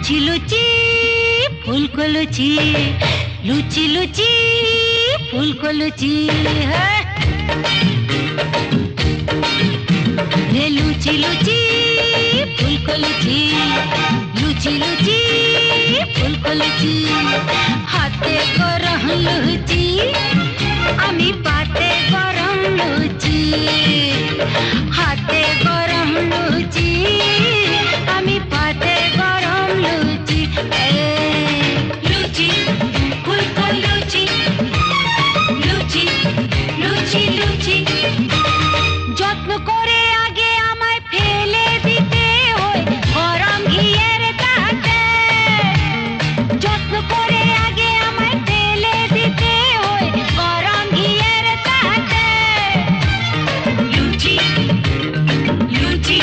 লুচি লুচি ফুলকো লুচি, লুচি লুচি ফুলকো লুচি, হ্যাঁ রে লুচি লুচি ফুলকো লুচি, লুচি লুচি ফুলকো লুচি, হাতে গরম লুচি আমি পাতে গরম লুচি, হাতে গরম লুচি আমি পাতে গরম লুচি, লুচি ফুলকো লুচি, লুচি লুচি লুচি, যত্ন করে আগে আমায় ফেলে দিতে হয় গরম ঘিয়ের তাতে, যত্ন করে আগে আমায় ফেলে দিতে হয় গরম ঘিয়ের তাতে, লুচি লুচি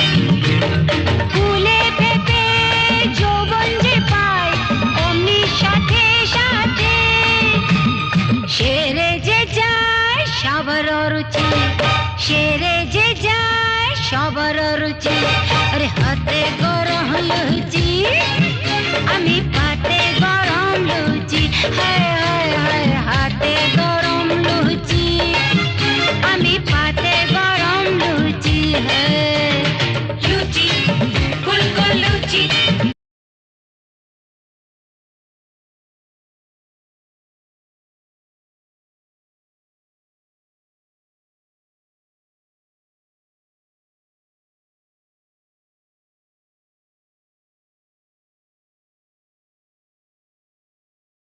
ফুলে ফেপে যৌবন যে পায় অমনি সাথে সাথে, সেরে যে যায় সবার রুচি, সেরে যে যায় সবার রুচি, আরে হাতে গরম লুচি আমি পাতে গরম লুচি, হায় হায় হায় হাতে গরম লুচি